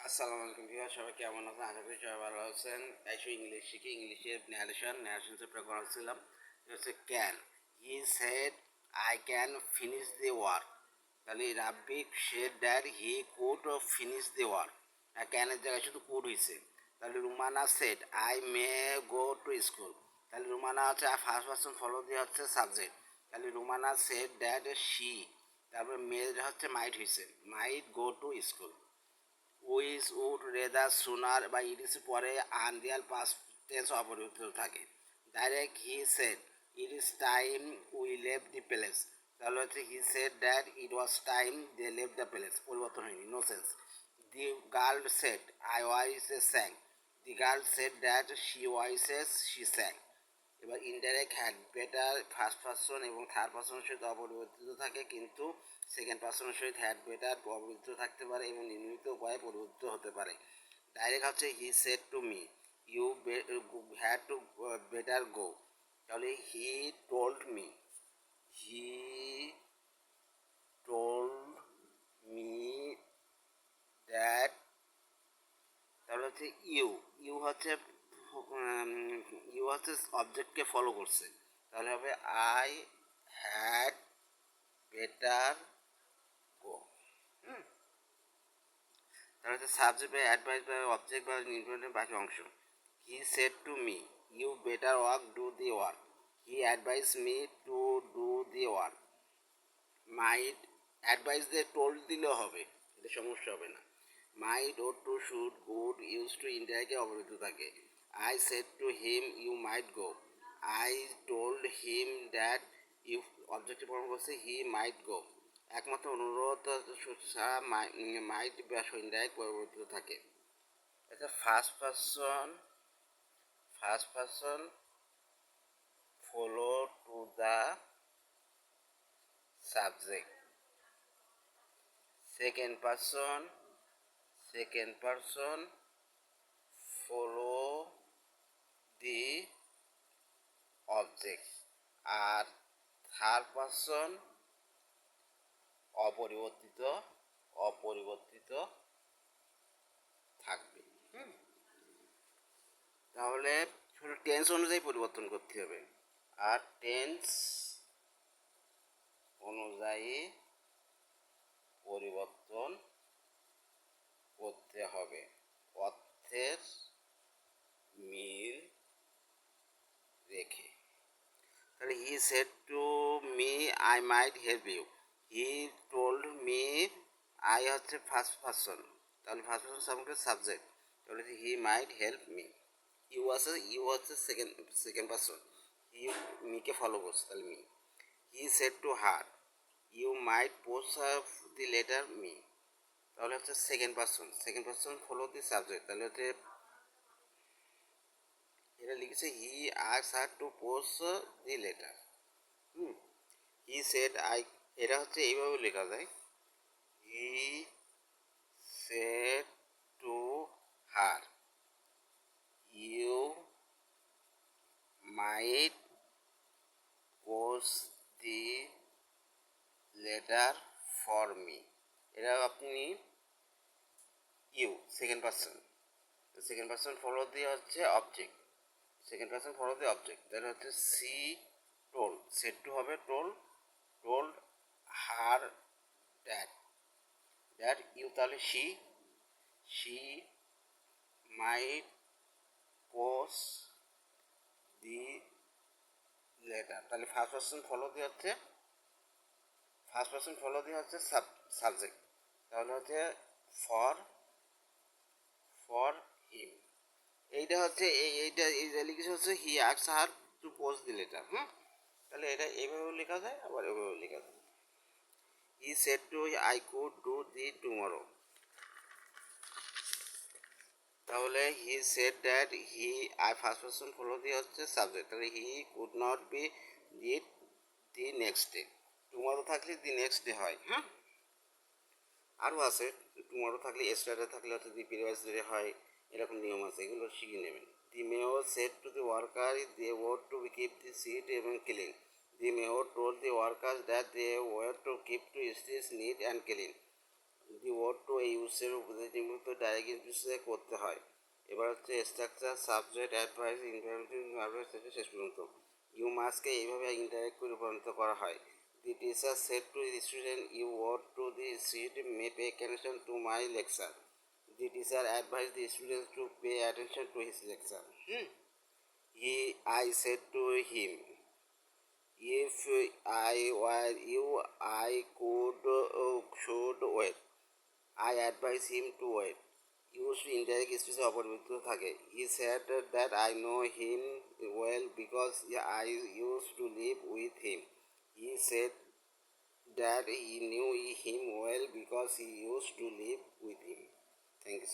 আসসালামু আলাইকুম ভিউয়ার, সবাই কেমন আছেন? আশা করি সবাই ভালো আছেন। একশো ইংলিশ শিখে ইংলিশের ন্যারেশন চেষ্টা করেছিলাম। হচ্ছে can, he said I can finish the work. তাহলে Rabbi said that he could finish the work. ক্যানের জায়গায় শুধু কুড হয়েছে। তাহলে Rumana said I may go to school. তাহলে রুমানা হচ্ছে ফার্স্ট পারসন, ফলো দিয়ে হচ্ছে সাবজেক্ট। তাহলে রুমানা সেড দ্যাট শি, তারপরে মে হচ্ছে মাইট হয়েছে, might go to school. Wish would rather sooner বা ইডিস পরে আনরিয়াল পাস্ট টেন্স অপরিবর্তিত থাকে। Direct he said it is time we left the place. তাহলে হচ্ছে he said that it was time they left the place, পরিবর্তন হয়নি, no sense. The girl said I wish a sang. The girl said that she wish as she sang. এবার indirect had better first person এবং third পার্সনের সহিত অপরিবর্তিত থাকে, কিন্তু second পার্সনের সহিত হ্যাড বেটার অপরিবর্তিত থাকতে পারে এবং নির্মিত উপায়ে পরিবর্তিত হতে পারে। ডাইরেক্ট হচ্ছে he said to me you had to better go. তাহলে he told me, he told me that. তাহলে হচ্ছে ইউ, ইউ হচ্ছে ইউ হচ্ছে অবজেক্টকে ফলো করছে। তাহলে হবে আই হ্যাড বেটার গো। তাহলে হচ্ছে সাবজেক্ট বা অ্যাডভাইস বা অবজেক্ট বা নির্ভরের বাকি অংশ। He said to me you better work do the work. He advise me to do the work. Might advise দিয়ে টোল্ড দিলেও হবে, এটা সমস্যা হবে না। Might ought to should could use to ইন্ডিয়াকে অবহিত থাকে। I said to him you might go. I told him that you, objective form করছে হি মাইট গো। একমাত্র অনুরোধ ছাড়া মাইট বা ইনডাইরেক্ট পরিবর্তিত থাকে। আচ্ছা, first person follow to the subject. Second person follow the object. আর থার্ড পারসন অপরিবর্তিত অপরিবর্তিত থাকবে। তাহলে শুধু টেন্স অনুযায়ী পরিবর্তন করতে হবে। আর টেন্স অনুযায়ী পরিবর্তন করতে হবে, অর্থের মিল রেখে। তাহলে he said to me I might help you. He told me, I হচ্ছে ফার্স্ট পারসন, তাহলে ফার্স্ট পারসন সাবজেক্ট। তাহলে he might help me. You হচ্ছে সেকেন্ড পারসন, হি মিকে ফলো করছে, তাহলে me. He said to her you might post the letter me. তাহলে হচ্ছে second person follow the subject. তাহলে হচ্ছে এটা লিখেছে he asks her to post the letter. He said I, এটা হচ্ছে এইভাবে লেখা যায়, he said to her you might post the letter for me. এটা আপনি ইউ সেকেন্ড পারসন ফলো দিয়ে হচ্ছে অবজেক্ট। তাহলে হচ্ছে সি টোল, সেট টু হবে টোল্ড হার ড্যাট, ইউ, তাহলে she might post the letter. তাহলে ফার্স্ট পারসন ফলো দিয়ে হচ্ছে সাবজেক্ট। তাহলে হচ্ছে ফর ফর হিম। এইটা হচ্ছে এইটা লিখেছে হচ্ছে he asks her to post the letter. তাহলে এটা এইভাবেও লেখা যায়, আবার এভাবেও লেখা যায়। He said to I could do the tomorrow. তাহলে he said that I first person follow দিয়ে হচ্ছে সাবজেক্ট। তাহলে he could not be the the next day. Tomorrow থাকলে দি নেক্সট ডে হয়। আরও আছে, টুমরো থাকলে এস্টারডে থাকলে হচ্ছে দি প্রিভিয়াস ডে হয়, এরকম নিয়ম আছে, এগুলো শিখে নেবেন। The mayor said to the worker they were to keep the street এবং clean. The mayor told the workers that they were to keep to streets neat and clean. The word to ইউজের উপদেশমূলক direct ইনফ্লুয়েন্সে করতে হয়। এবার হচ্ছে structure, subject, advise, interactive advise থেকে শেষ পর্যন্ত। ইউ মাস্টকে এইভাবে ইন্টারেক্ট করে রূপান্তরিত করা হয়। The teacher said to the student, you word to the seat may pay attention to my lecture. The teacher advised the students to pay attention to his lecture. I said to him, if I were you, I should wait. I advised him to wait. Used to indirect speech অপরিবর্তিত থাকে. He said that I know him well because I used to live with him. He said that he knew him well because he used to live with him. Thank you.